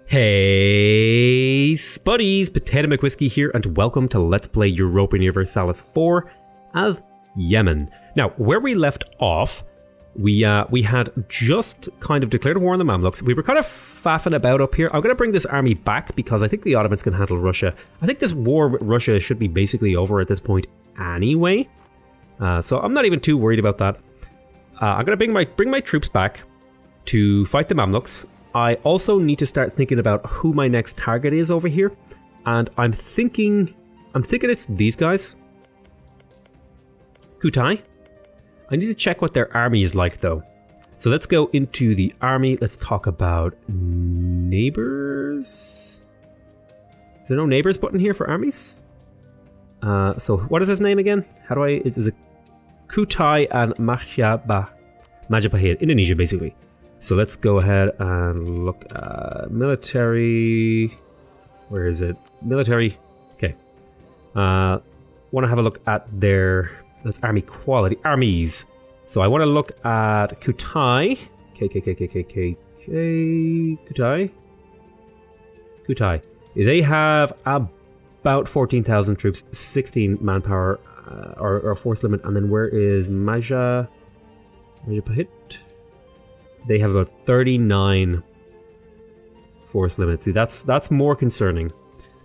Hey, spuddies! PotatoMcWhiskey here, and welcome to Let's Play Europa Universalis 4 as Yemen. Now, where we left off, we had just kind of declared war on the Mamluks. We were kind of faffing about up here. I'm going to bring this army back because I think the Ottomans can handle Russia. I think this war with Russia should be basically over at this point anyway. So I'm not even too worried about that. I'm going to bring my troops back to fight the Mamluks. I also need to start thinking about who my next target is over here. And I'm thinking it's these guys. Kutai. I need to check what their army is like though. So let's go into the army. Let's talk about neighbors. Is there no neighbors button here for armies? So what is his name again? How do I... Is it Kutai and Majapahit? Indonesia basically. So let's go ahead and look at military. Where is it? Military. Okay. Want to have a look at their... That's army quality. Armies. So I want to look at Kutai. Kutai. They have about 14,000 troops, 16 manpower or force limit. And then where is Majapahit? They have about 39 force limits. See, that's more concerning.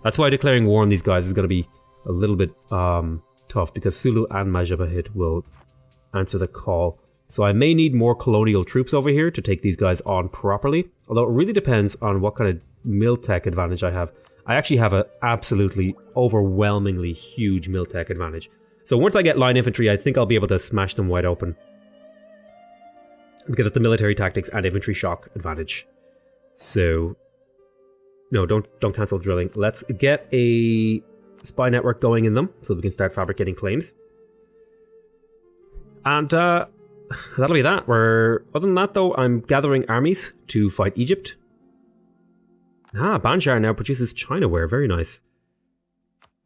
That's why declaring war on these guys is going to be a little bit tough, because Sulu and Majapahit will answer the call. So I may need more colonial troops over here to take these guys on properly. Although it really depends on what kind of mil-tech advantage I have. I actually have an absolutely overwhelmingly huge mil-tech advantage. So once I get line infantry, I think I'll be able to smash them wide open. Because it's the military tactics and infantry shock advantage. So, no, don't cancel drilling. Let's get a spy network going in them so we can start fabricating claims. And that'll be that. Other than that, though, I'm gathering armies to fight Egypt. Banjar now produces Chinaware. Very nice.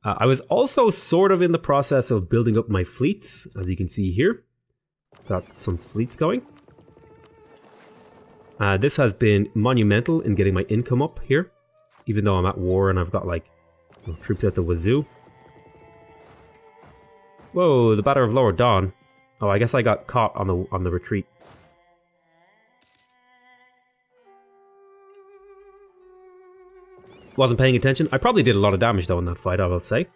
I was also sort of in the process of building up my fleets, as you can see here. Got some fleets going. This has been monumental in getting my income up here, even though I'm at war and I've got like troops at the wazoo. Whoa, the Battle of Lower Dawn. Oh, I guess I got caught on the retreat. Wasn't paying attention. I probably did a lot of damage though in that fight, I will say.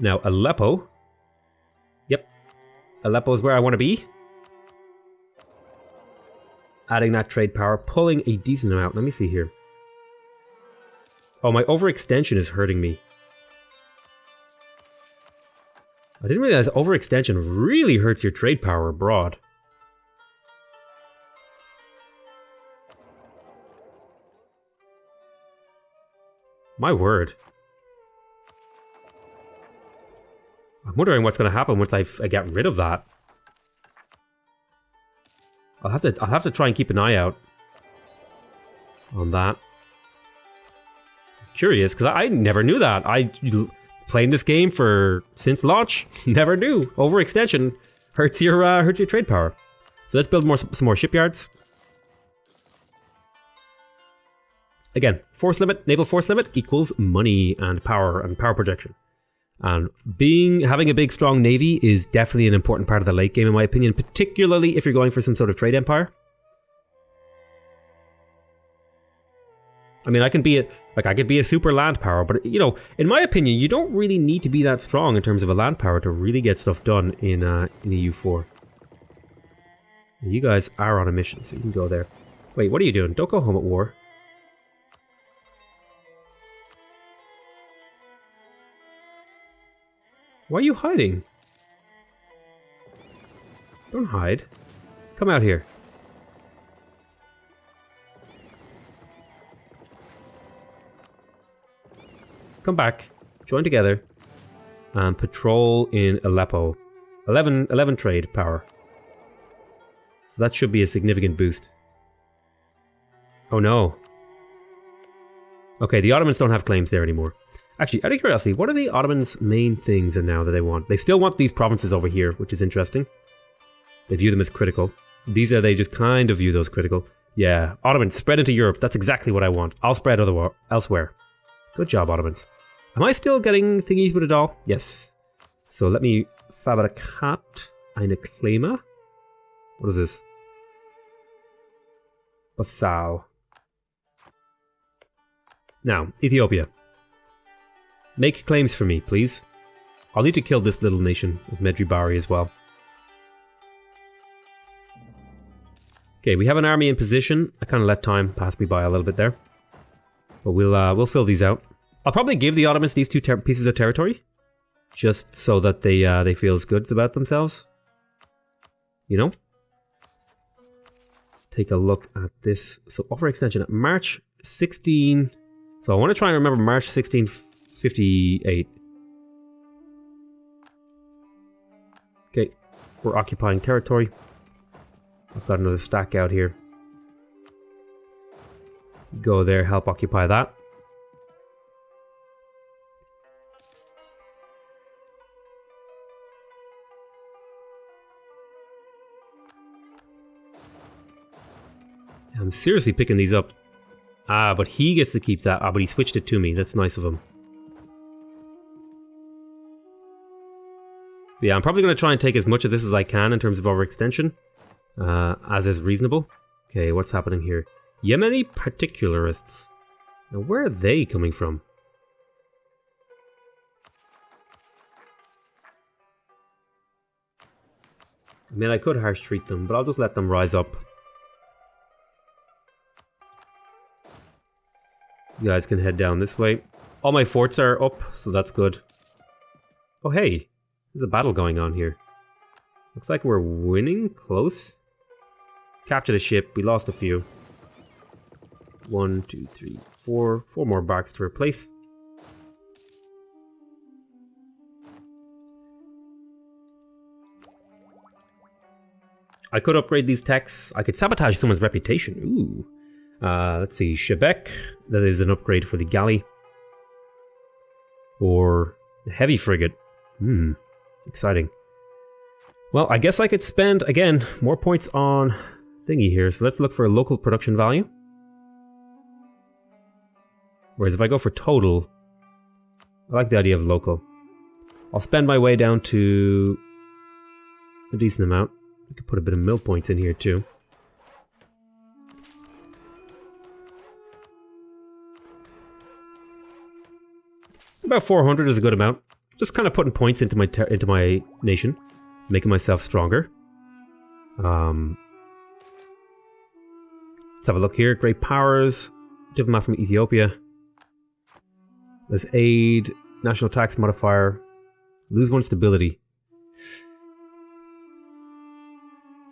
Now, Aleppo. Yep. Aleppo is where I want to be. Adding that trade power, pulling a decent amount. Let me see here. Oh, my overextension is hurting me. I didn't realize overextension really hurts your trade power abroad. My word. I'm wondering what's going to happen once I get rid of that. I'll have to try and keep an eye out on that. I'm curious, because I never knew that. Playing this game since launch, never knew overextension hurts your trade power. So let's build some more shipyards. Again, naval force limit equals money and power projection. And having a big strong navy is definitely an important part of the late game in my opinion, particularly if you're going for some sort of trade empire. I mean, I could be a super land power, but you know, in my opinion, you don't really need to be that strong in terms of a land power to really get stuff done in EU4. You guys are on a mission, so you can go there. Wait, what are you doing? Don't go home at war. Why are you hiding? Don't hide. Come out here. Come back. Join together. And patrol in Aleppo. 11 trade power. So that should be a significant boost. Oh no. Okay, the Ottomans don't have claims there anymore. Actually, out of curiosity, what are the Ottomans' main things now that they want? They still want these provinces over here, which is interesting. They view them as critical. They just kind of view those critical. Yeah, Ottomans, spread into Europe. That's exactly what I want. I'll spread elsewhere. Good job, Ottomans. Am I still getting thingies with a doll? Yes. So let me fabricat eine Klima. What is this? Basal. Now, Ethiopia. Make claims for me, please. I'll need to kill this little nation of Medjugorje as well. Okay, we have an army in position. I kind of let time pass me by a little bit there. But we'll fill these out. I'll probably give the Ottomans these two pieces of territory. Just so that they feel as good about themselves. You know? Let's take a look at this. So, overextension at March 16... So I want to try and remember March 1658. Okay, we're occupying territory. I've got another stack out here. Go there, help occupy that. I'm seriously picking these up. Ah, but he gets to keep that. Ah, but he switched it to me. That's nice of him. But yeah, I'm probably going to try and take as much of this as I can in terms of overextension. As is reasonable. Okay, what's happening here? Yemeni particularists. Now, where are they coming from? I mean, I could harsh treat them, but I'll just let them rise up. You guys can head down this way. All my forts are up, so that's good. Oh, hey. There's a battle going on here. Looks like we're winning. Close. Captured a ship. We lost a few. 1, 2, 3, 4. 4 more barks to replace. I could upgrade these techs. I could sabotage someone's reputation. Ooh. Let's see. Shebek. That is an upgrade for the galley. Or the heavy frigate. Exciting. Well, I guess I could spend, again, more points on thingy here. So let's look for a local production value. Whereas if I go for total, I like the idea of local. I'll spend my way down to a decent amount. I could put a bit of mill points in here too. About 400 is a good amount. Just kind of putting points into my nation, making myself stronger. Let's have a look here. Great powers, diplomat from Ethiopia. Let's aid, national tax modifier, lose 1 stability.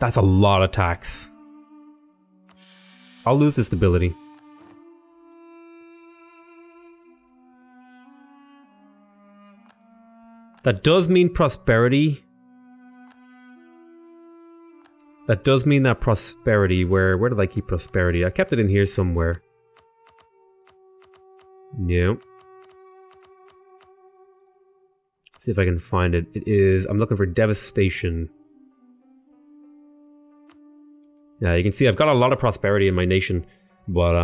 That's a lot of tax. I'll lose the stability. That does mean prosperity. That does mean that prosperity. Where did I keep prosperity? I kept it in here somewhere. No. See if I can find it. It is... I'm looking for devastation. Yeah, you can see I've got a lot of prosperity in my nation, but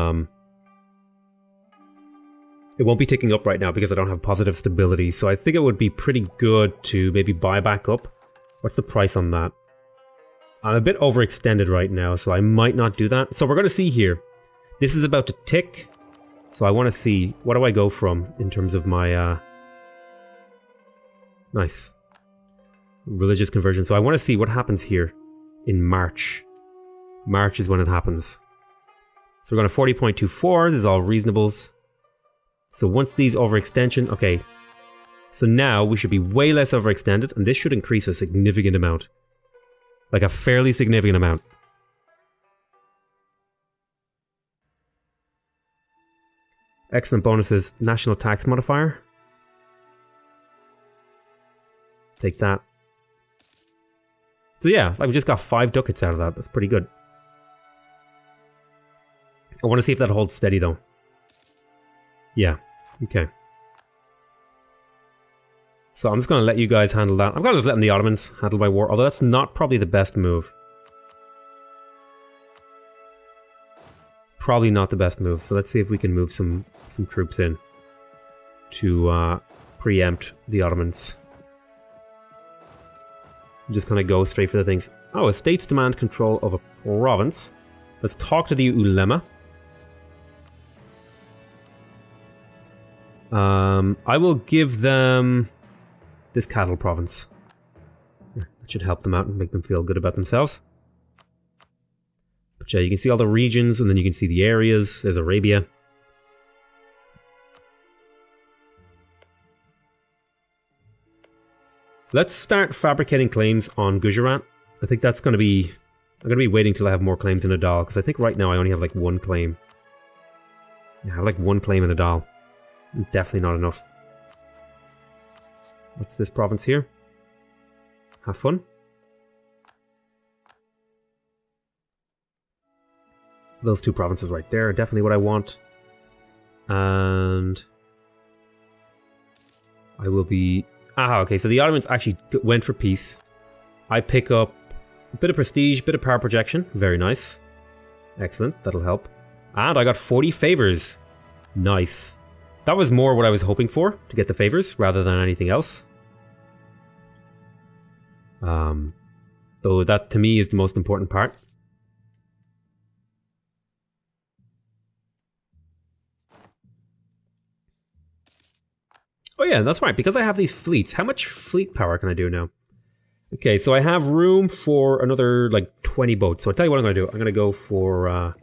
it won't be ticking up right now because I don't have positive stability. So I think it would be pretty good to maybe buy back up. What's the price on that? I'm a bit overextended right now, so I might not do that. So we're going to see here. This is about to tick. So I want to see, what do I go from in terms of my... Nice. Religious conversion. So I want to see what happens here in March. March is when it happens. So we're going to 40.24. This is all reasonables. So once these overextension... Okay. So now we should be way less overextended, and this should increase a significant amount. Like a fairly significant amount. Excellent bonuses. National tax modifier. Take that. So yeah, like we just got 5 ducats out of that. That's pretty good. I want to see if that holds steady though. Yeah. Okay. So I'm just going to let you guys handle that. I'm going to just let the Ottomans handle my war, although that's not probably the best move. probably not the best move. So let's see if we can move some troops in to preempt the Ottomans. Just kind of go straight for the things. Oh, estates demand control of a province. Let's talk to the ulema. I will give them this cattle province. That should help them out and make them feel good about themselves. But yeah, you can see all the regions, and then you can see the areas. There's Arabia. Let's start fabricating claims on Gujarat. I think that's going to be... I'm going to be waiting till I have more claims in Adal, because I think right now I only have like one claim. Yeah, I have like one claim in Adal. It's definitely not enough. What's this province here? Have fun. Those two provinces right there are definitely what I want. And I will be... Ah, okay, so the Ottomans actually went for peace. I pick up a bit of prestige, bit of power projection. Very nice. Excellent, that'll help. And I got 40 favors. Nice. That was more what I was hoping for, to get the favors, rather than anything else. Though that, to me, is the most important part. Oh yeah, that's right, because I have these fleets. How much fleet power can I do now? Okay, so I have room for another, like, 20 boats. So I'll tell you what I'm going to do. I'm going to go for...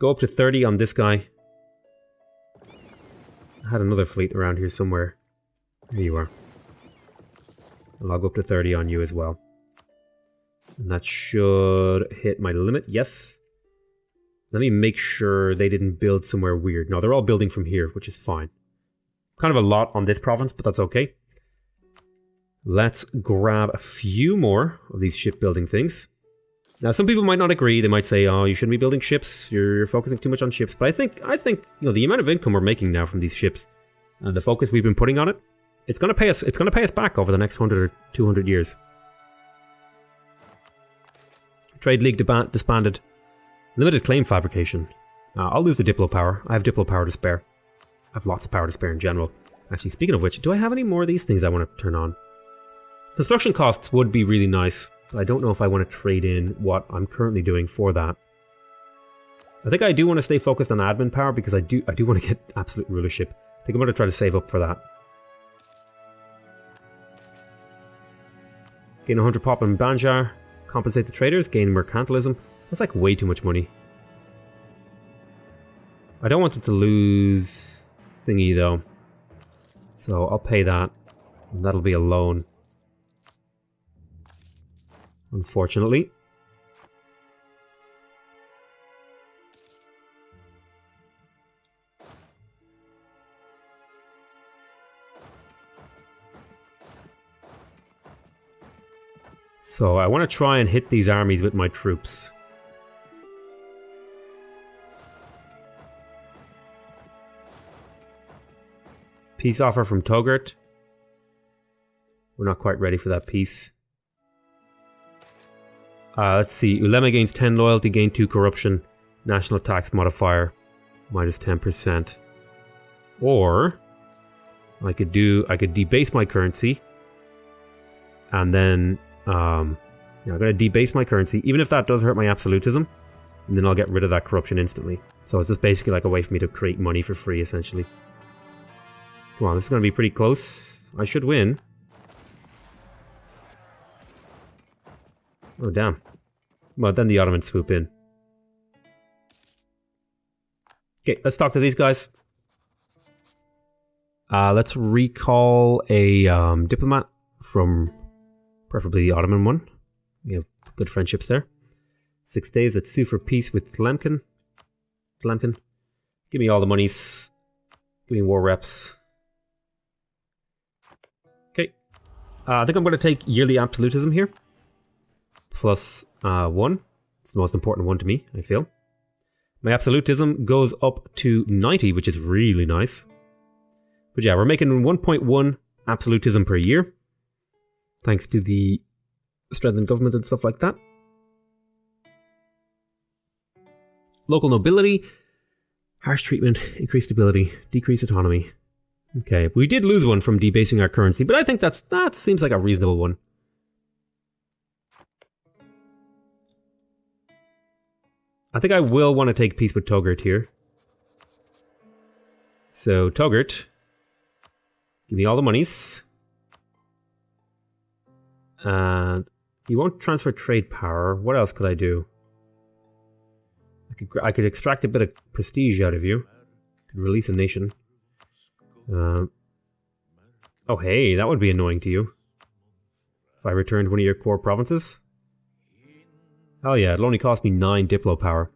go up to 30 on this guy. I had another fleet around here somewhere. Here you are. And I'll go up to 30 on you as well. And that should hit my limit. Yes. Let me make sure they didn't build somewhere weird. No, they're all building from here, which is fine. Kind of a lot on this province, but that's okay. Let's grab a few more of these shipbuilding things. Now, some people might not agree. They might say, "Oh, you shouldn't be building ships. You're focusing too much on ships." But I think, you know, the amount of income we're making now from these ships, and the focus we've been putting on it, it's going to pay us. It's going to pay us back over the next 100 or 200 years. Trade League disbanded. Limited claim fabrication. I'll lose the Diplo power. I have Diplo power to spare. I have lots of power to spare in general. Actually, speaking of which, do I have any more of these things I want to turn on? Construction costs would be really nice, but I don't know if I want to trade in what I'm currently doing for that. I think I do want to stay focused on admin power because I do want to get absolute rulership. I think I'm going to try to save up for that. Gain 100 pop in Banjar. Compensate the traders. Gain mercantilism. That's like way too much money. I don't want them to lose thingy though. So I'll pay that. And that'll be a loan. Unfortunately. So I want to try and hit these armies with my troops. Peace offer from Togurt. We're not quite ready for that peace. Let's see. Ulema gains 10 loyalty, gain 2 corruption. National tax modifier minus 10%. Or I could debase my currency. And then I'm going to debase my currency, even if that does hurt my absolutism. And then I'll get rid of that corruption instantly. So it's just basically like a way for me to create money for free, essentially. Come on, this is going to be pretty close. I should win. Oh, damn. Well, then the Ottomans swoop in. Okay, let's talk to these guys. Let's recall a diplomat from preferably the Ottoman one. We have good friendships there. 6 days, let's sue for peace with Tlemcen. Tlemcen. Give me all the monies. Give me war reps. Okay. I think I'm going to take yearly absolutism here. Plus 1. It's the most important one to me, I feel. My absolutism goes up to 90, which is really nice. But yeah, we're making 1.1 absolutism per year. Thanks to the strengthened government and stuff like that. Local nobility, harsh treatment, increased stability, decreased autonomy. Okay, we did lose one from debasing our currency, but I think that seems like a reasonable one. I think I will want to take peace with Togurt here. So, Togurt, give me all the monies. And you won't transfer trade power. What else could I do? I could extract a bit of prestige out of you. Could release a nation. Oh, hey, that would be annoying to you. If I returned one of your core provinces? Oh yeah, it'll only cost me 9 Diplo power.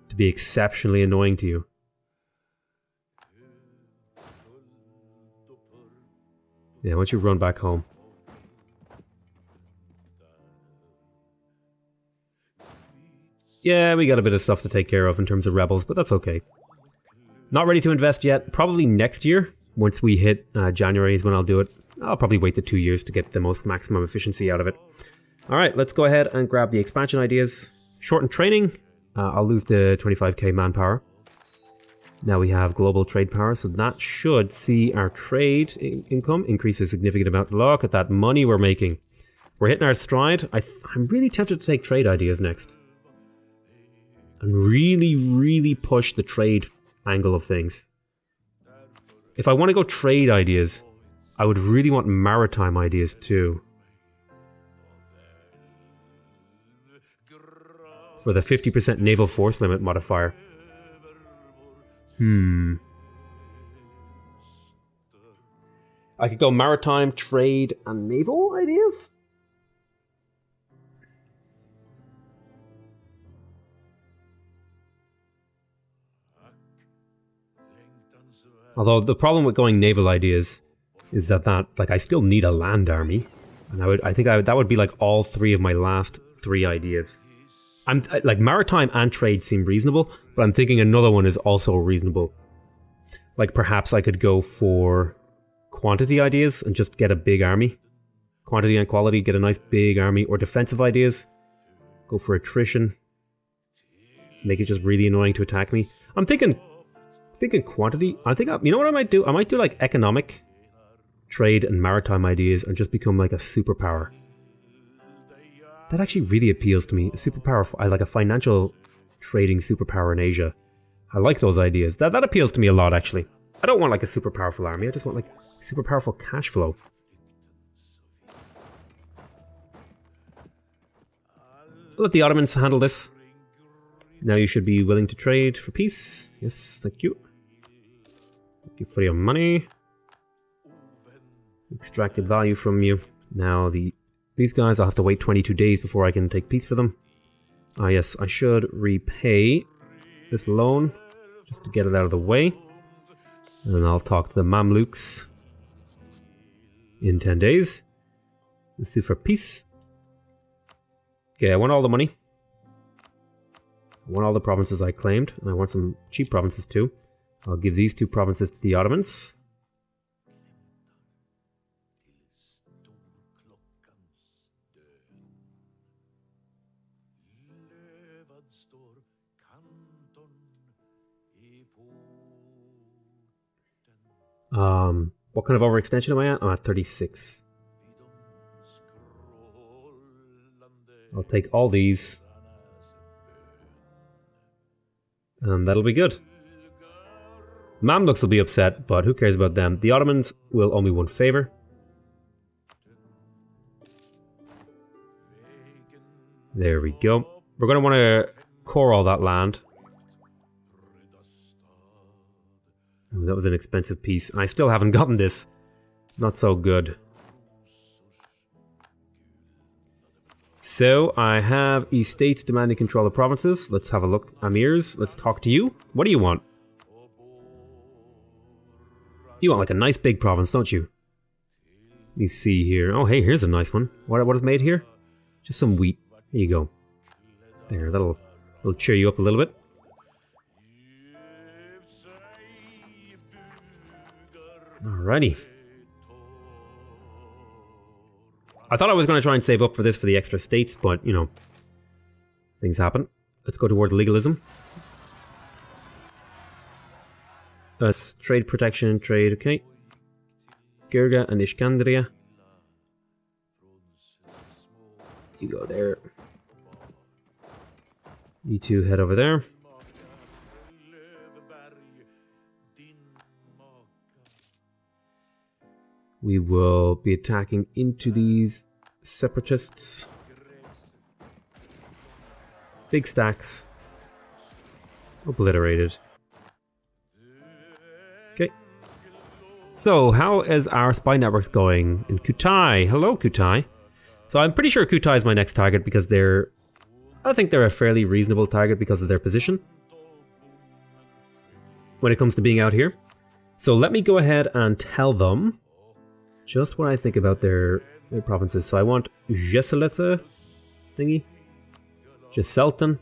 To be exceptionally annoying to you. Yeah, once you run back home. Yeah, we got a bit of stuff to take care of in terms of rebels, but that's okay. Not ready to invest yet. Probably next year. Once we hit January is when I'll do it. I'll probably wait the 2 years to get the most maximum efficiency out of it. Alright, let's go ahead and grab the expansion ideas. Shorten training. I'll lose the 25k manpower. Now we have global trade power, so that should see our trade income increase a significant amount. Look at that money we're making. We're hitting our stride. I'm really tempted to take trade ideas next. And really push the trade angle of things. If I want to go trade ideas, I would really want maritime ideas too. For the 50% naval force limit modifier. I could go maritime, trade, and naval ideas? Although the problem with going naval ideas is that like I still need a land army, and I think that would be like all 3 of my last 3 ideas. Like maritime and trade seem reasonable, but I'm thinking another one is also reasonable. Like perhaps I could go for quantity ideas and just get a big army. Quantity and quality, get a nice big army, or defensive ideas. Go for attrition. Make it just really annoying to attack me. I'm thinking quantity. You know what I might do? I might do like economic, trade, and maritime ideas and just become like a superpower. That actually really appeals to me. A superpower, like a financial trading superpower in Asia. I like those ideas. That appeals to me a lot, actually. I don't want like a super powerful army. I just want like super powerful cash flow. I'll let the Ottomans handle this. Now you should be willing to trade for peace. Yes, thank you. Thank you for your money. Extracted value from you. Now these guys, I'll have to wait 22 days before I can take peace for them. Ah yes, I should repay this loan just to get it out of the way. And then I'll talk to the Mamluks in 10 days. Let's see for peace. Okay, I want all the money. I want all the provinces I claimed, and I want some cheap provinces too. I'll give these 2 provinces to the Ottomans. What kind of overextension am I at? I'm at 36. I'll take all these. And that'll be good. Mamluks will be upset, but who cares about them? The Ottomans will owe me 1 favor. There we go. We're going to want to core all that land. Oh, that was an expensive piece. And I still haven't gotten this. Not so good. So, I have estates demanding control of provinces. Let's have a look. Amirs, let's talk to you. What do you want? You want like a nice big province, don't you? Let me see here. Oh, hey, here's a nice one. What is made here? Just some wheat. Here you go. There, that'll cheer you up a little bit. Alrighty. I thought I was going to try and save up for this for the extra states, but, you know, things happen. Let's go toward legalism. That's trade protection, trade, okay. Girga and Iskandria. You go there. You two head over there. We will be attacking into these separatists. Big stacks. Obliterated. Okay. So, how is our spy networks going in Kutai? Hello, Kutai. So I'm pretty sure Kutai is my next target because I think they're a fairly reasonable target because of their position when it comes to being out here. So let me go ahead and tell them just what I think about their provinces. So I want Jeselete thingy, Jeselten,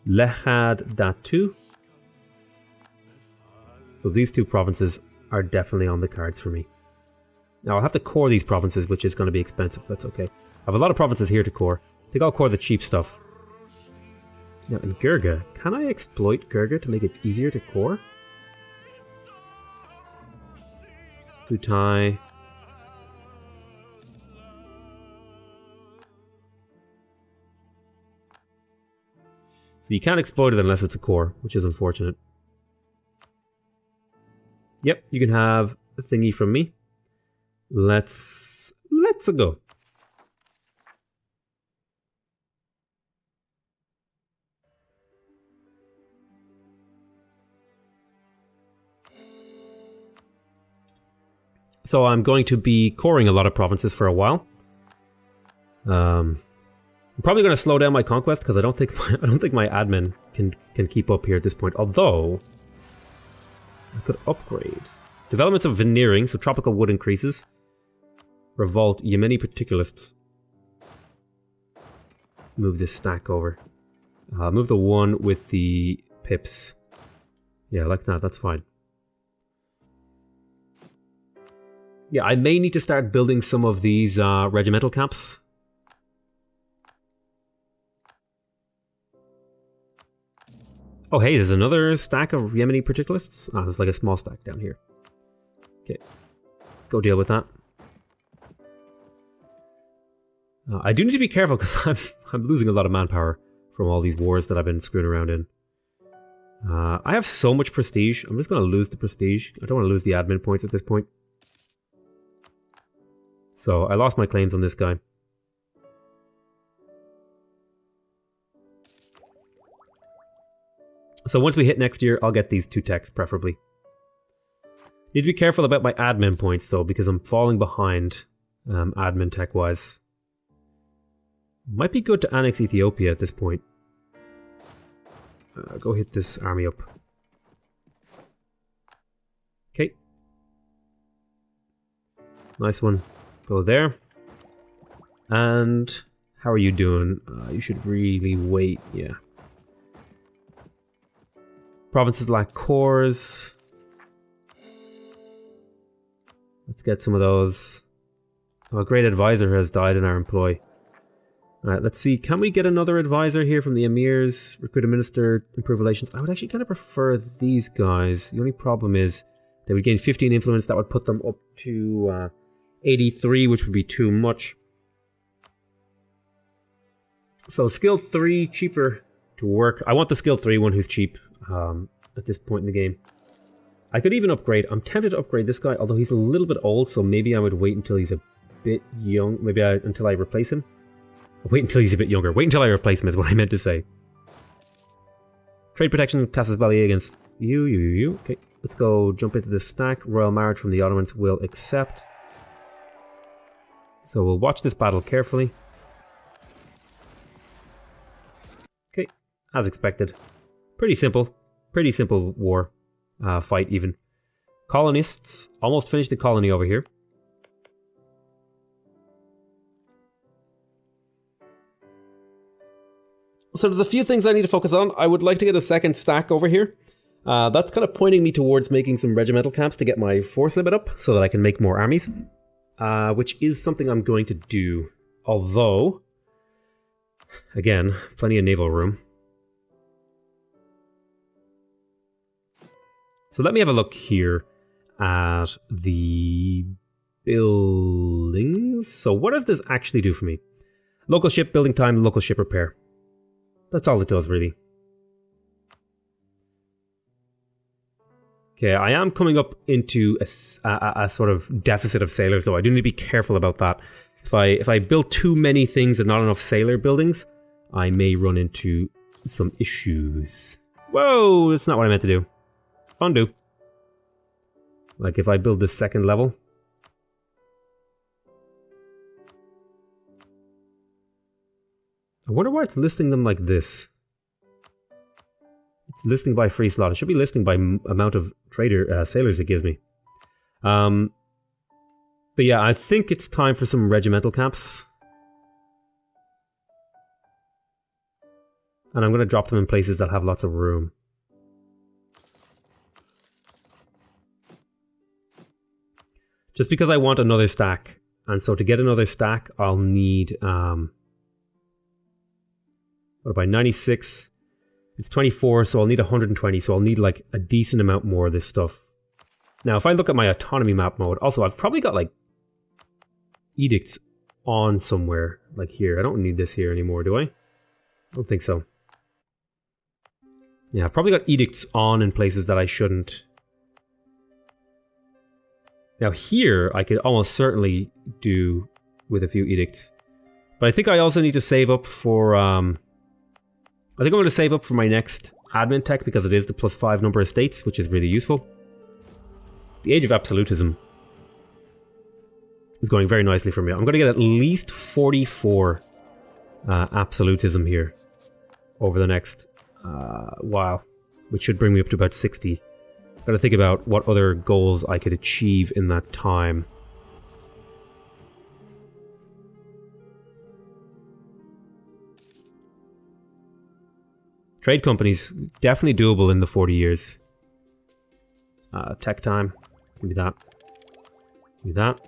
Lehad Datu. So these two provinces are definitely on the cards for me. Now I'll have to core these provinces, which is going to be expensive. That's okay. I have a lot of provinces here to core. I think I'll core the cheap stuff. Now in Girga, can I exploit Girga to make it easier to core? Kutai. So you can't exploit it unless it's a core, which is unfortunate. Yep, you can have a thingy from me. Let's go. So I'm going to be coring a lot of provinces for a while. I'm probably going to slow down my conquest because I don't think my admin can keep up here at this point. Although I could upgrade developments of veneering, so tropical wood increases. Revolt Yemeni particularists. Let's move this stack over. Move the one with the pips. Yeah, like that. That's fine. Yeah, I may need to start building some of these regimental caps. Oh, hey, there's another stack of Yemeni particularists. Ah, there's like a small stack down here. Okay, go deal with that. I do need to be careful because I'm losing a lot of manpower from all these wars that I've been screwing around in. I have so much prestige. I'm just going to lose the prestige. I don't want to lose the admin points at this point. So I lost my claims on this guy. So once we hit next year, I'll get these two techs, preferably. Need to be careful about my admin points, though, because I'm falling behind admin tech-wise. Might be good to annex Ethiopia at this point. Go hit this army up. Okay. Nice one. Go there. And how are you doing? You should really wait, yeah. Provinces lack cores. Let's get some of those. Oh, a great advisor has died in our employ. Alright, let's see. Can we get another advisor here from the emirs? Recruit a minister, improve relations. I would actually kind of prefer these guys. The only problem is they would gain 15 influence. That would put them up to 83, which would be too much. So skill 3, cheaper to work. I want the skill 3 one who's cheap at this point in the game. I could even upgrade. I'm tempted to upgrade this guy, although he's a little bit old, so maybe I would wait until he's a bit young. Maybe until I replace him. Wait until he's a bit younger. Wait until I replace him is what I meant to say. Trade protection, Casus Belli against you. Okay, let's go jump into this stack. Royal marriage from the Ottomans will accept. So we'll watch this battle carefully. Okay, as expected. Pretty simple war. Fight even. Colonists, almost finished the colony over here. So there's a few things I need to focus on. I would like to get a second stack over here. That's kind of pointing me towards making some regimental camps to get my force limit up so that I can make more armies. Which is something I'm going to do. Although, Again, plenty of naval room. So let me have a look here at the buildings. So what does this actually do for me? Local ship building time, local ship repair. That's all it does, really. Okay, I am coming up into a sort of deficit of sailors, though. I do need to be careful about that. If I build too many things and not enough sailor buildings, I may run into some issues. Whoa, that's not what I meant to do. Undo. Like if I build this second level. I wonder why it's listing them like this. It's listing by free slot. It should be listing by amount of sailors it gives me. But yeah, I think it's time for some regimental caps. And I'm going to drop them in places that have lots of room. Just because I want another stack. And so to get another stack, I'll need... what about 96? It's 24, so I'll need 120, so I'll need like a decent amount more of this stuff. Now, if I look at my autonomy map mode, also I've probably got like edicts on somewhere, like here. I don't need this here anymore, do I? I don't think so. Yeah, I've probably got edicts on in places that I shouldn't. Now here, I could almost certainly do with a few edicts. But I think I also need to save up for... I think I'm going to save up for my next admin tech because it is the +5 number of states, which is really useful. The Age of Absolutism is going very nicely for me. I'm going to get at least 44 absolutism here over the next while, which should bring me up to about 60. Got to think about what other goals I could achieve in that time. Trade companies, definitely doable in the 40 years. Tech time, give me that. Give me that.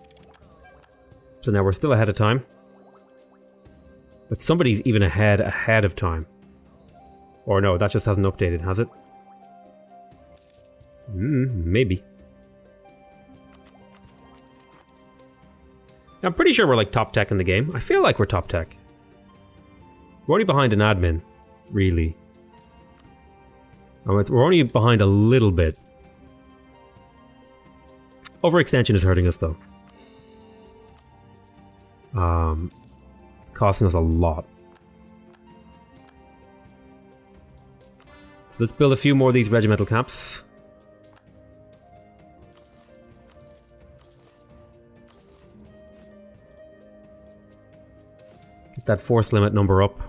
So now we're still ahead of time. But somebody's even ahead of time. Or no, that just hasn't updated, has it? Maybe. I'm pretty sure we're like top tech in the game. I feel like we're top tech. We're only behind an admin, really. We're only behind a little bit. Overextension is hurting us, though. It's costing us a lot. So let's build a few more of these regimental caps. Get that force limit number up.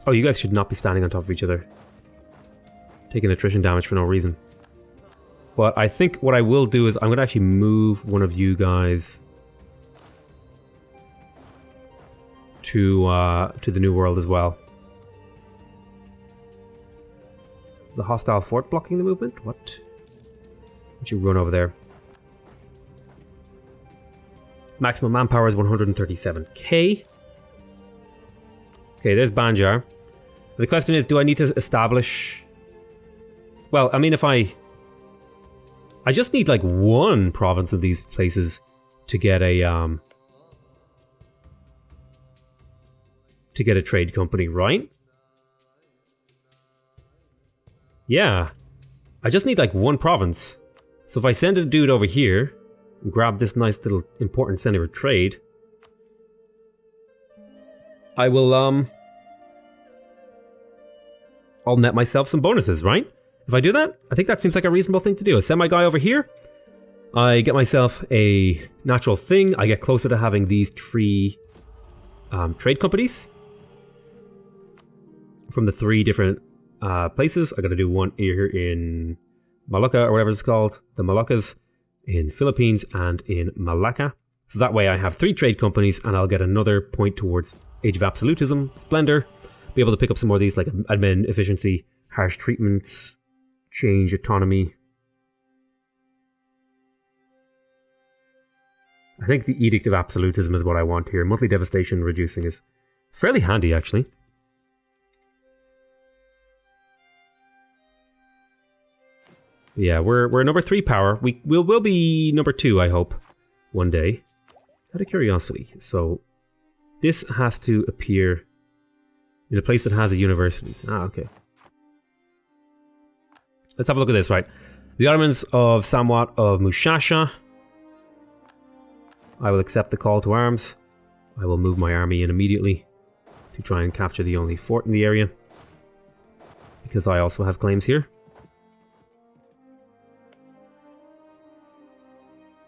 Oh, you guys should not be standing on top of each other. Taking attrition damage for no reason. But I think what I will do is I'm going to actually move one of you guys to the New World as well. Is the hostile fort blocking the movement? What? Why don't you run over there? Maximum manpower is 137k. Okay, there's Banjar. The question is, do I need to establish... Well, I mean, if I just need like one province of these places to get a trade company, right? Yeah. I just need like one province. So if I send a dude over here and grab this nice little important center of trade, I will, I'll net myself some bonuses, right? If I do that, I think that seems like a reasonable thing to do. I send my guy over here, I get myself a natural thing, I get closer to having these 3 trade companies from the 3 different places. I gotta do one here in Malacca, or whatever it's called, the Moluccas, in Philippines, and in Malacca. So that way I have 3 trade companies, and I'll get another point towards Age of Absolutism, Splendor, be able to pick up some more of these like admin efficiency, harsh treatments, change autonomy. I think the Edict of Absolutism is what I want here. Monthly devastation reducing is fairly handy, actually. Yeah, we're number 3 power. We'll be number 2, I hope, one day. Out of curiosity, so this has to appear in a place that has a university. Ah, okay. Let's have a look at this, right? The Ottomans of Samwat of Mushasha. I will accept the call to arms. I will move my army in immediately to try and capture the only fort in the area, because I also have claims here.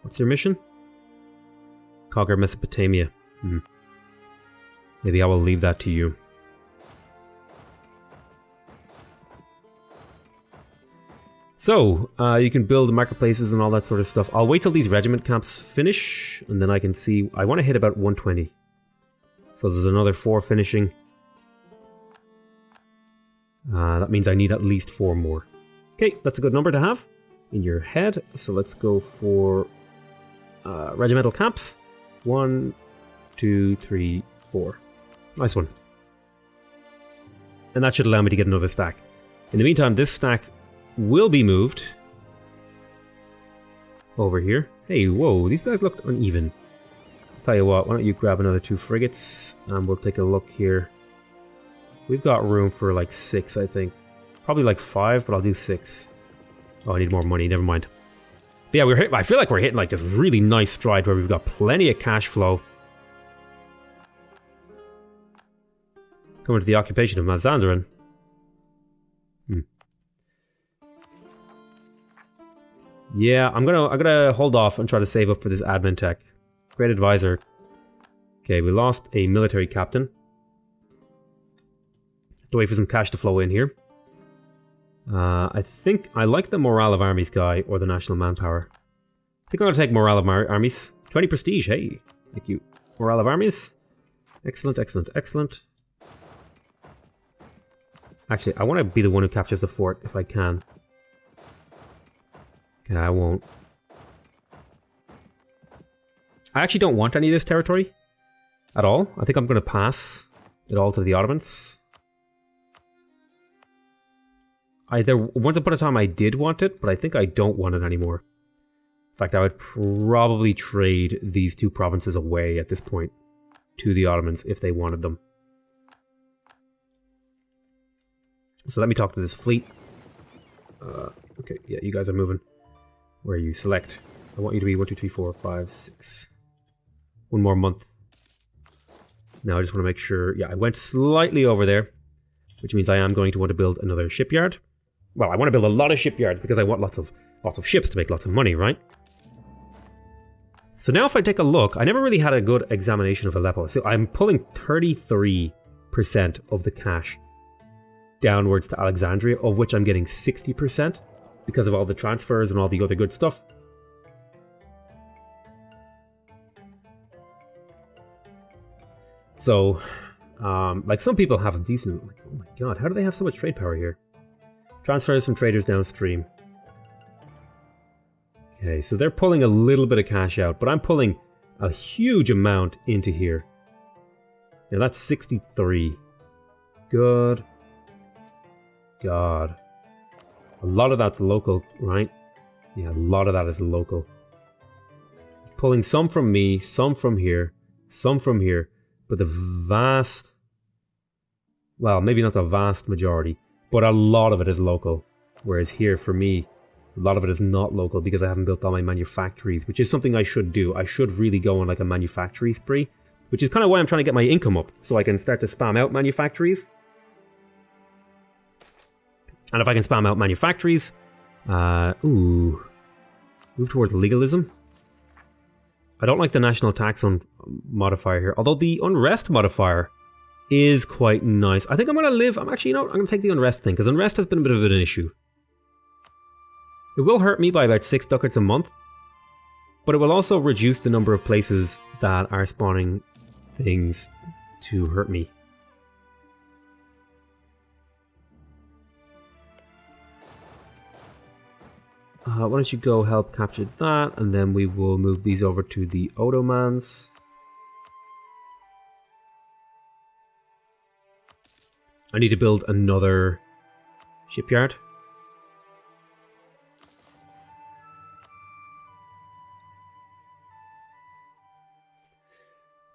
What's your mission? Conquer Mesopotamia. Maybe I will leave that to you. So, you can build marketplaces and all that sort of stuff. I'll wait till these regiment camps finish, and then I can see... I want to hit about 120. So there's another 4 finishing. That means I need at least 4 more. Okay, that's a good number to have in your head. So let's go for regimental camps. 1, 2, 3, 4. Nice one. And that should allow me to get another stack. In the meantime, this stack will be moved over here. Hey, whoa, these guys look uneven. I'll tell you what, why don't you grab another 2 frigates, and we'll take a look here. We've got room for like 6, I think. Probably like 5, but I'll do 6. Oh, I need more money, never mind. But yeah, I feel like we're hitting like this really nice stride where we've got plenty of cash flow. Coming to the occupation of Mazandaran. Yeah, I'm gonna hold off and try to save up for this admin tech. Great advisor. Okay, we lost a military captain. Have to wait for some cash to flow in here. I think I like the morale of armies guy or the national manpower. I think I'm gonna take morale of armies. 20 prestige. Hey, thank you. Morale of armies. Excellent, excellent, excellent. Actually, I want to be the one who captures the fort if I can. Okay, I won't. I actually don't want any of this territory at all. I think I'm going to pass it all to the Ottomans. Once upon a time I did want it, but I think I don't want it anymore. In fact, I would probably trade these 2 provinces away at this point to the Ottomans if they wanted them. So let me talk to this fleet. Okay, yeah, you guys are moving. Where you select. I want you to be 1, 2, 3, 4, 5, 6. 1 more month. Now I just want to make sure... Yeah, I went slightly over there, which means I am going to want to build another shipyard. Well, I want to build a lot of shipyards because I want lots of ships to make lots of money, right? So now if I take a look, I never really had a good examination of Aleppo. So I'm pulling 33% of the cash downwards to Alexandria, of which I'm getting 60% because of all the transfers and all the other good stuff. So, like some people have a decent... Like, oh my god, how do they have so much trade power here? Transfers from traders downstream. Okay, so they're pulling a little bit of cash out, but I'm pulling a huge amount into here. Now that's 63. Good God. A lot of that's local, right? Yeah, a lot of that is local. It's pulling some from me, some from here, some from here, but the vast... Well, maybe not the vast majority, but a lot of it is local. Whereas here, for me, a lot of it is not local because I haven't built all my manufactories, which is something I should do. I should really go on like a manufactory spree, which is kind of why I'm trying to get my income up, so I can start to spam out manufactories. And if I can spam out manufactories, move towards legalism. I don't like the national tax on modifier here, although the unrest modifier is quite nice. I think I'm going to live... I'm actually, you know, I'm going to take the unrest thing, because unrest has been a bit of an issue. It will hurt me by about 6 ducats a month, but it will also reduce the number of places that are spawning things to hurt me. Why don't you go help capture that, and then we will move these over to the Ottomans. I need to build another shipyard.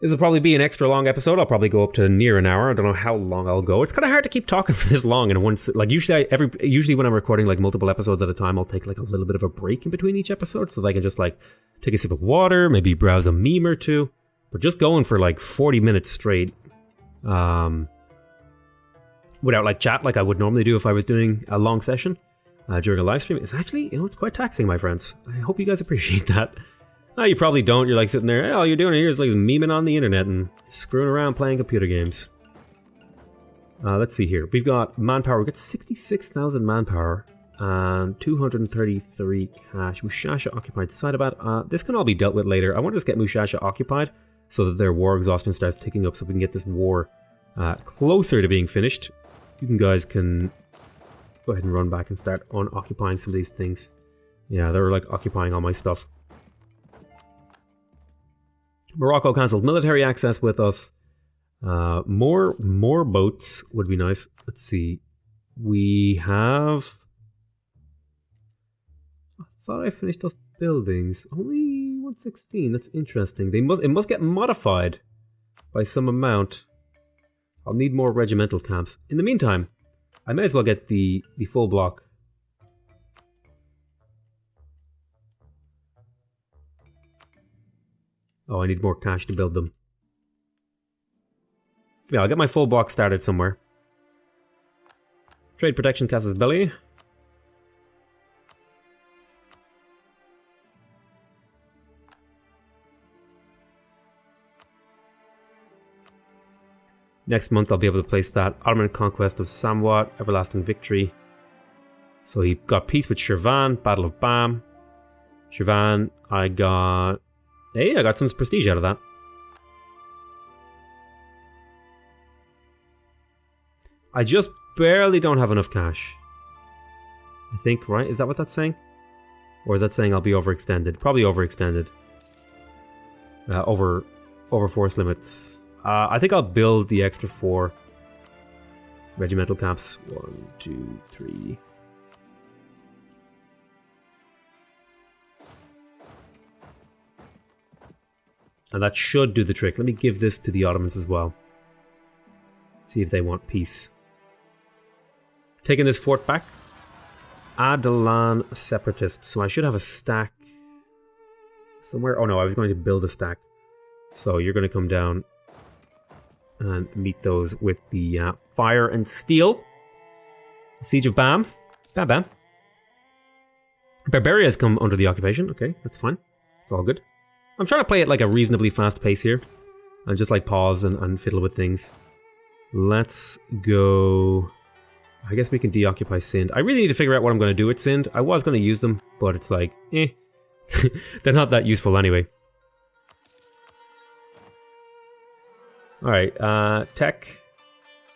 This will probably be an extra long episode. I'll probably go up to near an hour. I don't know how long I'll go. It's kind of hard to keep talking for this long. And once, like usually when I'm recording like multiple episodes at a time, I'll take like a little bit of a break in between each episode, so that I can just like take a sip of water, maybe browse a meme or two. But just going for like 40 minutes straight, without like chat like I would normally do if I was doing a long session during a live stream, is actually, it's quite taxing, my friends. I hope you guys appreciate that. Oh, you probably don't. You're like sitting there, all you're doing here is like memeing on the internet and screwing around playing computer games. Let's see here. We've got manpower. We've got 66,000 manpower and 233 cash. Mushasha occupied Saidabat. This can all be dealt with later. I want to just get Mushasha occupied so that their war exhaustion starts ticking up so we can get this war closer to being finished. You guys can go ahead and run back and start occupying some of these things. Yeah, they're like occupying all my stuff. Morocco cancelled military access with us. More boats would be nice. Let's see. We have... I thought I finished those buildings. Only 116. That's interesting. It must get modified by some amount. I'll need more regimental camps. In the meantime, I may as well get the full block. Oh, I need more cash to build them. Yeah, I'll get my full block started somewhere. Trade protection casus belli. Next month I'll be able to place that Ottoman conquest of Samwat, everlasting victory. So he got peace with Shirvan, Battle of Bam. Shirvan, I got some prestige out of that. I just barely don't have enough cash. I think, right? Is that what that's saying? Or is that saying I'll be overextended? Probably overextended. Over force limits. I think I'll build the extra 4 regimental camps. 1, 2, 3. And that should do the trick. Let me give this to the Ottomans as well. See if they want peace. Taking this fort back. Adalan separatists. So I should have a stack somewhere. Oh no, I was going to build a stack. So you're going to come down and meet those with the fire and steel. Siege of Bam. Bam Bam. Barbaria has come under the occupation. Okay, that's fine. It's all good. I'm trying to play at like a reasonably fast pace here. And just like pause and fiddle with things. Let's go... I guess we can deoccupy Sind. I really need to figure out what I'm going to do with Sind. I was going to use them, but it's like, eh. They're not that useful anyway. Alright, tech.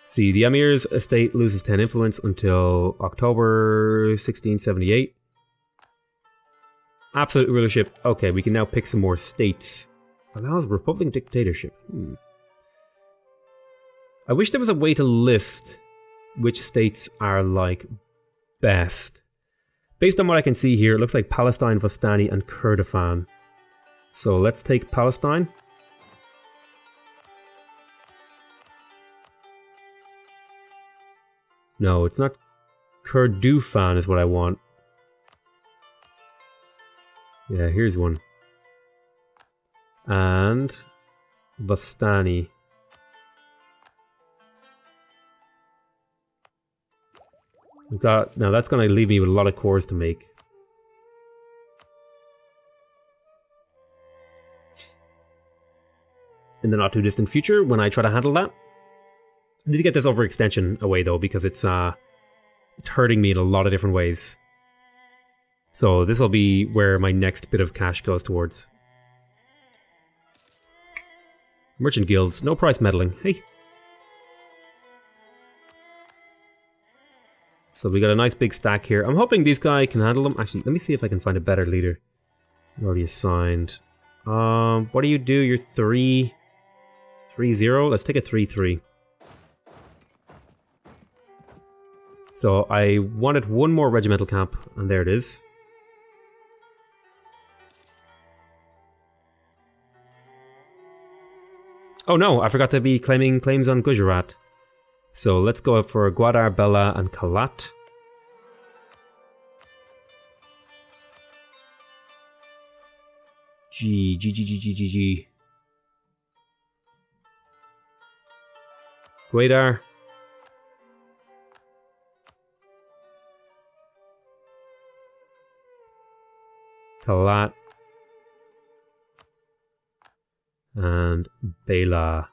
Let's see, the Emir's estate loses 10 influence until October 1678. Absolute rulership. Okay, we can now pick some more states. Allows Republican dictatorship. I wish there was a way to list which states are, like, best. Based on what I can see here, it looks like Palestine, Vastani, and Kurdistan. So let's take Palestine. No, it's not. Kurdufan is what I want. Yeah, here's one. And Vastani. We've got, now that's going to leave me with a lot of cores to make. In the not too distant future, when I try to handle that. I need to get this overextension away though, because it's hurting me in a lot of different ways. So this will be where my next bit of cash goes towards. Merchant guilds, no price meddling. Hey. So we got a nice big stack here. I'm hoping these guys can handle them. Actually, let me see if I can find a better leader. I'm already assigned. What do you do? You're 3-0. Let's take a 3-3. So I wanted one more regimental camp, and there it is. Oh no, I forgot to be claiming claims on Gujarat. So let's go for Gwadar, Bella, and Kalat. G. Gwadar. Kalat. And Bela.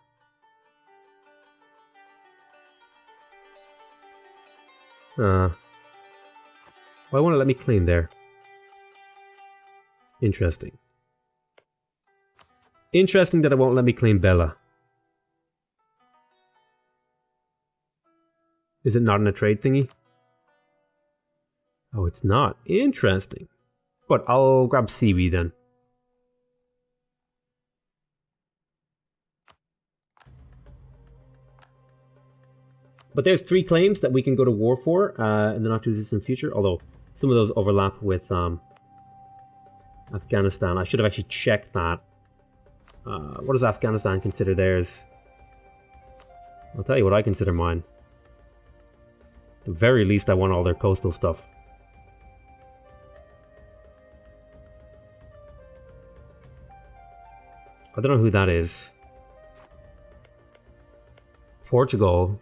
Why won't it let me claim there? Interesting. Interesting that it won't let me claim Bela. Is it not in a trade thingy? Oh, it's not. Interesting. But I'll grab Siwi then. But there's 3 claims that we can go to war for in the not-too-distant future, although some of those overlap with Afghanistan. I should have actually checked that. What does Afghanistan consider theirs? I'll tell you what I consider mine. At the very least, I want all their coastal stuff. I don't know who that is. Portugal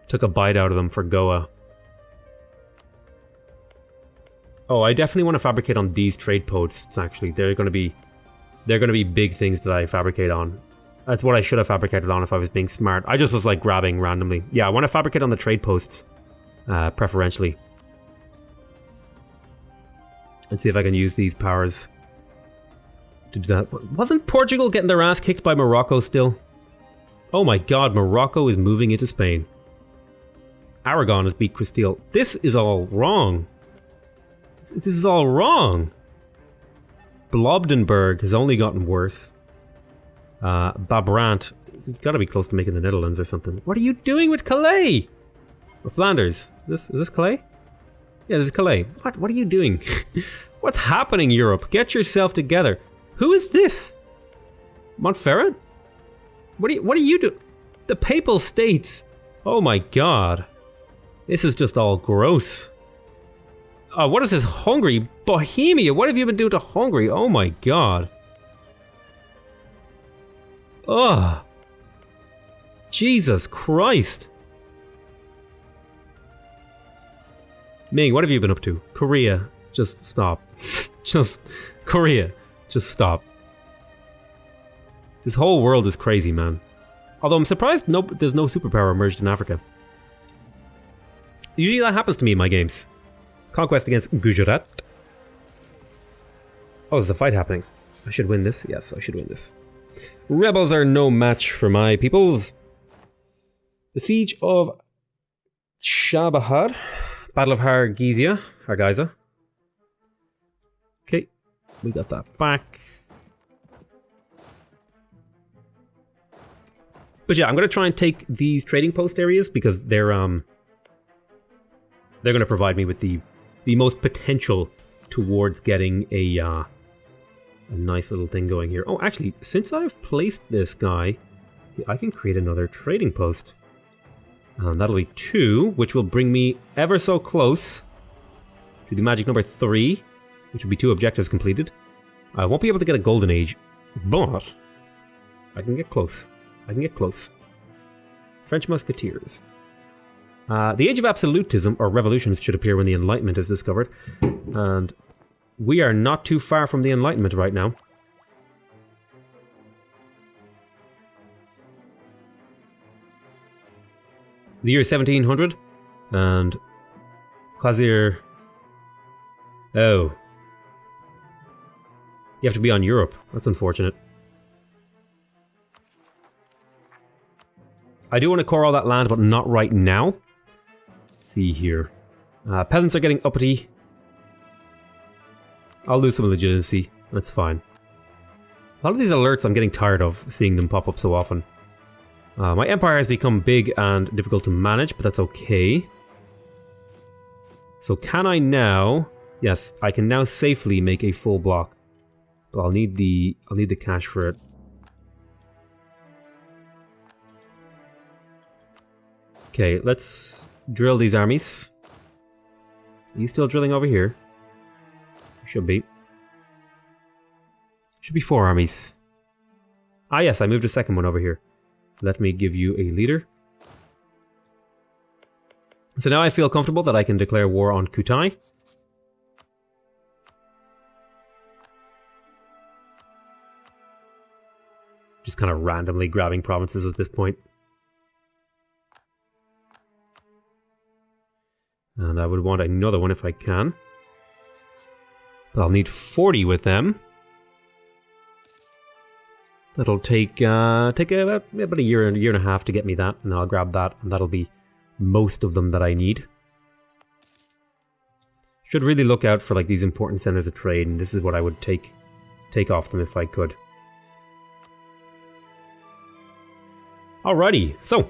took a bite out of them for Goa. Oh, I definitely want to fabricate on these trade posts, actually. They're going to be big things that I fabricate on. That's what I should have fabricated on if I was being smart. I just was like grabbing randomly. Yeah, I want to fabricate on the trade posts, preferentially. And see if I can use these powers to do that. Wasn't Portugal getting their ass kicked by Morocco still? Oh my god, Morocco is moving into Spain. Aragon has beat Castile. This is all wrong. This is all wrong. Blobdenberg has only gotten worse. Babrant, he's got to be close to making the Netherlands or something. What are you doing with Calais? Or Flanders? Is this Calais? Yeah, this is Calais. What are you doing? What's happening, Europe? Get yourself together. Who is this? Montferrat? What are you doing? The Papal States. Oh my god. This is just all gross. What is this? Hungary? Bohemia? What have you been doing to Hungary? Oh my god. Ugh. Jesus Christ. Ming, what have you been up to? Korea. Just stop. Korea. Just stop. This whole world is crazy, man. Although I'm surprised there's no superpower emerged in Africa. Usually that happens to me in my games. Conquest against Gujarat. Oh, there's a fight happening. I should win this. Yes, I should win this. Rebels are no match for my peoples. The Siege of Shabahar. Battle of Hargeisa. Okay, we got that back. But yeah, I'm going to try and take these trading post areas because they're going to provide me with the most potential towards getting a nice little thing going here. Oh, actually, since I've placed this guy, I can create another trading post. And that'll be 2, which will bring me ever so close to the magic number 3, which will be 2 objectives completed. I won't be able to get a golden age, but I can get close. French musketeers. The age of absolutism, or revolutions, should appear when the Enlightenment is discovered. And we are not too far from the Enlightenment right now. The year 1700. And Khazir... Oh. You have to be on Europe. That's unfortunate. I do want to core all that land, but not right now. Let's see here. Peasants are getting uppity. I'll lose some legitimacy. That's fine. A lot of these alerts I'm getting tired of seeing them pop up so often. My empire has become big and difficult to manage, but that's okay. So can I now... Yes, I can now safely make a full block. But I'll need the cash for it. Okay, let's drill these armies. Are you still drilling over here? Should be. Should be 4 armies. Ah yes, I moved a second one over here. Let me give you a leader. So now I feel comfortable that I can declare war on Kutai. Just kind of randomly grabbing provinces at this point. And I would want another one if I can. But I'll need 40 with them. That'll take about a year and a half to get me that, and I'll grab that, and that'll be most of them that I need. Should really look out for like these important centers of trade, and this is what I would take off them if I could. Alrighty, so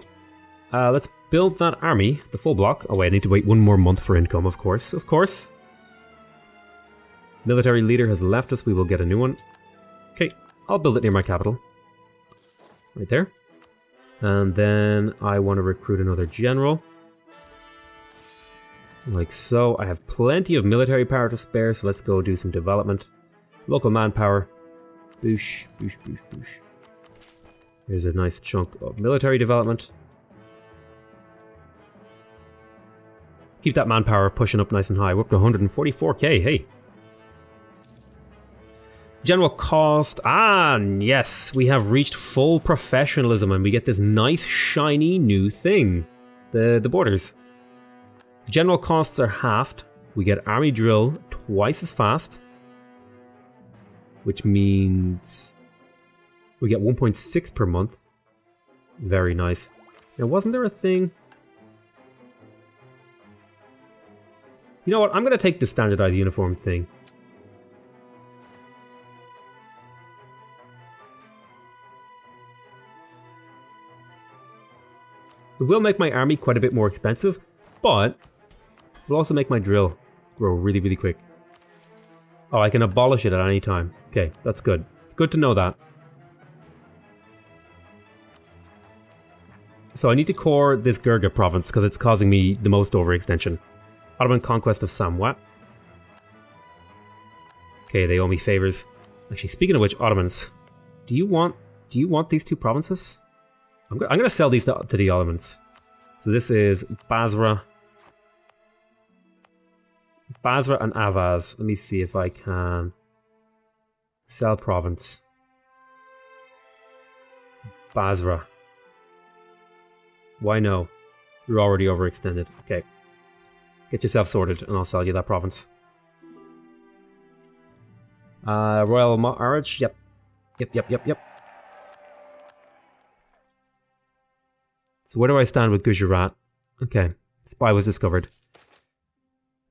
let's build that army, the full block. Oh wait, I need to wait 1 more month for income, of course. Of course. Military leader has left us, we will get a new one. Okay, I'll build it near my capital. Right there. And then I want to recruit another general. Like so. I have plenty of military power to spare, so let's go do some development. Local manpower. Boosh, boosh, boosh, boosh. Here's a nice chunk of military development. Keep that manpower pushing up nice and high. We're up to 144k, hey. General cost. Ah, yes. We have reached full professionalism and we get this nice, shiny new thing. The borders. General costs are halved. We get army drill twice as fast. Which means we get 1.6 per month. Very nice. Now, wasn't there a thing? You know what? I'm going to take the standardized uniform thing. It will make my army quite a bit more expensive, but it will also make my drill grow really, really quick. Oh, I can abolish it at any time. Okay, that's good. It's good to know that. So I need to core this Gurga province because it's causing me the most overextension. Ottoman conquest of Samwat. Okay, they owe me favors. Actually, speaking of which, Ottomans, do you want these 2 provinces? I'm going to sell these to the Ottomans. So this is Basra. Basra and Avaz. Let me see if I can sell province. Basra. Why no? You're already overextended. Okay. Get yourself sorted and I'll sell you that province. Royal Marriage. Yep. Yep. So where do I stand with Gujarat? Okay. Spy was discovered.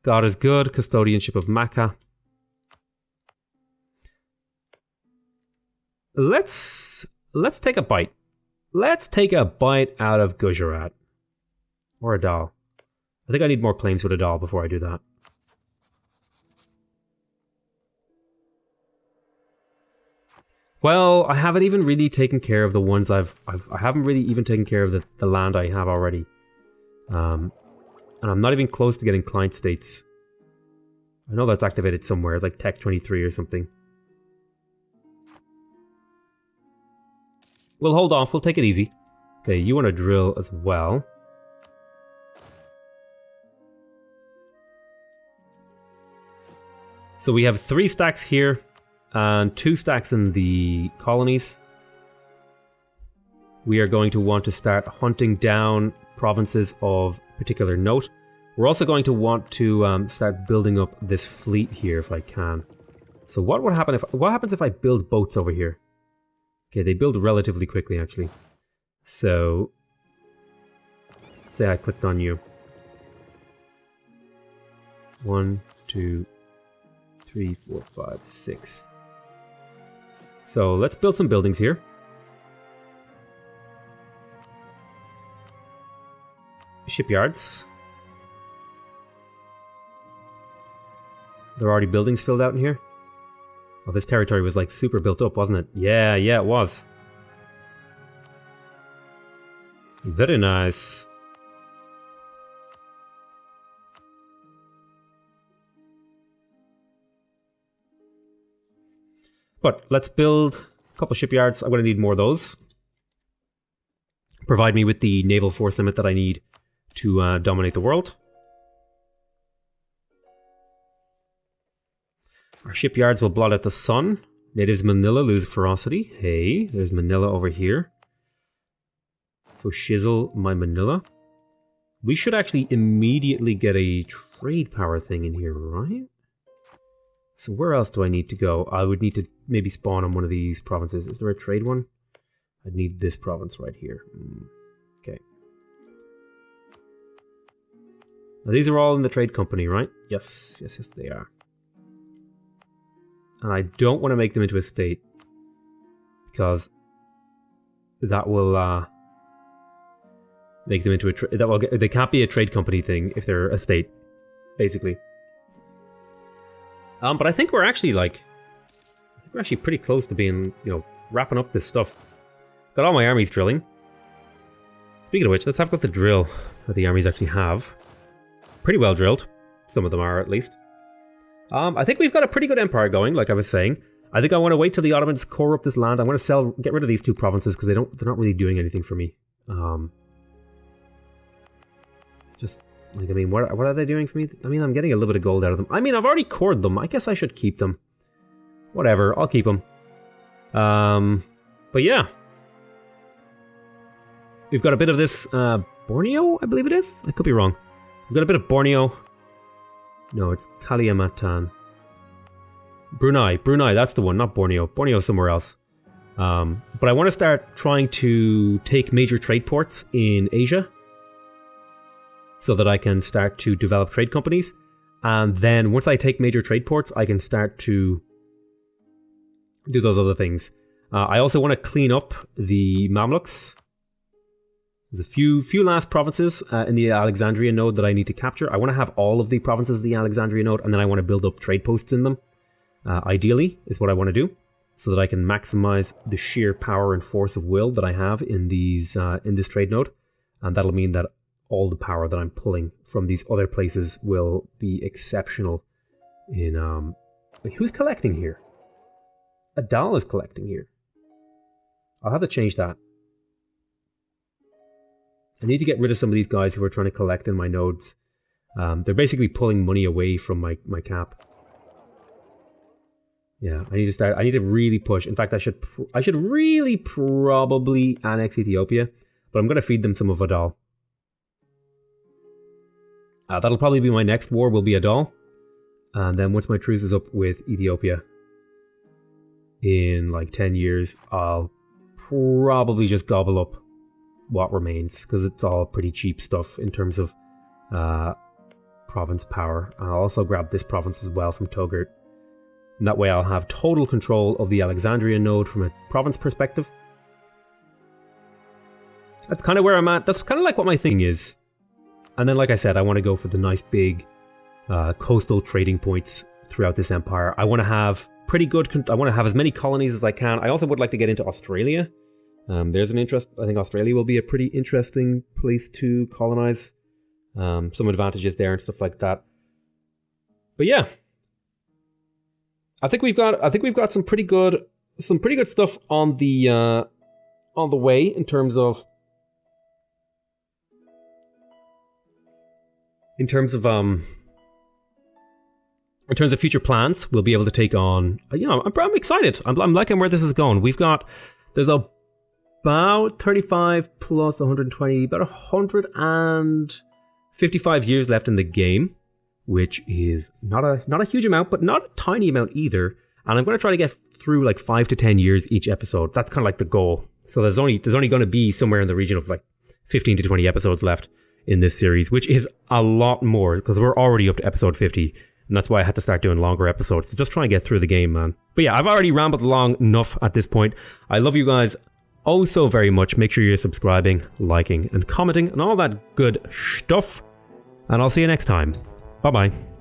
God is good. Custodianship of Makkah. Let's take a bite. Let's take a bite out of Gujarat. Or Adal. I think I need more claims with Adal before I do that. Well, I haven't even really taken care of the ones I haven't really even taken care of the land I have already. And I'm not even close to getting client states. I know that's activated somewhere. It's like Tech 23 or something. We'll hold off. We'll take it easy. Okay, you want to drill as well. So we have 3 stacks here. And 2 stacks in the colonies. We are going to want to start hunting down provinces of particular note. We're also going to want to start building up this fleet here if I can. So what would happen what happens if I build boats over here? Okay, they build relatively quickly actually. So say I clicked on you. 1, 2, 3, 4, 5, 6. So let's build some buildings here. Shipyards. There are already buildings filled out in here. Oh, this territory was like super built up, wasn't it? Yeah, it was. Very nice. But let's build a couple shipyards. I'm going to need more of those. Provide me with the naval force limit that I need to dominate the world. Our shipyards will blot out the sun. Natives Manila lose ferocity. Hey, there's Manila over here. So shizzle my Manila. We should actually immediately get a trade power thing in here, right? So where else do I need to go? I would need to maybe spawn on one of these provinces. Is there a trade one? I'd need this province right here. Okay. Now these are all in the trade company, right? Yes, they are. And I don't want to make them into a state, because that will make them into a they can't be a trade company thing if they're a state, basically. But I think we're actually pretty close to being, wrapping up this stuff. Got all my armies drilling. Speaking of which, let's have a look at the drill that the armies actually have. Pretty well drilled. Some of them are, at least. I think we've got a pretty good empire going, like I was saying. I think I want to wait till the Ottomans core up this land. I want to get rid of these two provinces because they're not really doing anything for me. What are they doing for me? I mean, I'm getting a little bit of gold out of them. I mean, I've already cored them. I guess I should keep them. Whatever, I'll keep them. But yeah. We've got a bit of this, Borneo, I believe it is? I could be wrong. We've got a bit of Borneo. No, it's Kalimantan. Brunei, that's the one, not Borneo. Borneo somewhere else. But I want to start trying to take major trade ports in Asia, so that I can start to develop trade companies. And then once I take major trade ports, I can start to do those other things. I also want to clean up the Mamluks. There's a few last provinces in the Alexandria node that I need to capture. I want to have all of the provinces of the Alexandria node, and then I want to build up trade posts in them. Ideally, is what I want to do, so that I can maximize the sheer power and force of will that I have in this trade node. And that'll mean that all the power that I'm pulling from these other places will be exceptional in... Wait, who's collecting here? Adal is collecting here. I'll have to change that. I need to get rid of some of these guys who are trying to collect in my nodes. They're basically pulling money away from my cap. Yeah, I need to really push. In fact, I should really probably annex Ethiopia, but I'm going to feed them some of Adal. That'll probably be my next war, will be Adal. And then once my truce is up with Ethiopia in like 10 years, I'll probably just gobble up what remains, because it's all pretty cheap stuff in terms of province power. I'll also grab this province as well from Togurt. And that way I'll have total control of the Alexandria node from a province perspective. That's kind of where I'm at. That's kind of like what my thing is. And then, like I said, I want to go for the nice big coastal trading points throughout this empire. I want to have I want to have as many colonies as I can. I also would like to get into Australia. There's an interest. I think Australia will be a pretty interesting place to colonize. Some advantages there and stuff like that. But yeah, I think we've got some pretty good stuff on the way in terms of future plans. We'll be able to take on. I'm excited. I'm liking where this is going. There's about 35 plus 120, about 155 years left in the game, which is not a huge amount, but not a tiny amount either. And I'm going to try to get through like 5 to 10 years each episode. That's kind of like the goal. So there's only going to be somewhere in the region of like 15 to 20 episodes left in this series, which is a lot more because we're already up to episode 50. And that's why I had to start doing longer episodes to just try and get through the game, man. But yeah, I've already rambled long enough at this point. I love you guys oh so very much. Make sure you're subscribing, liking, and commenting, and all that good stuff. And I'll see you next time. Bye-bye.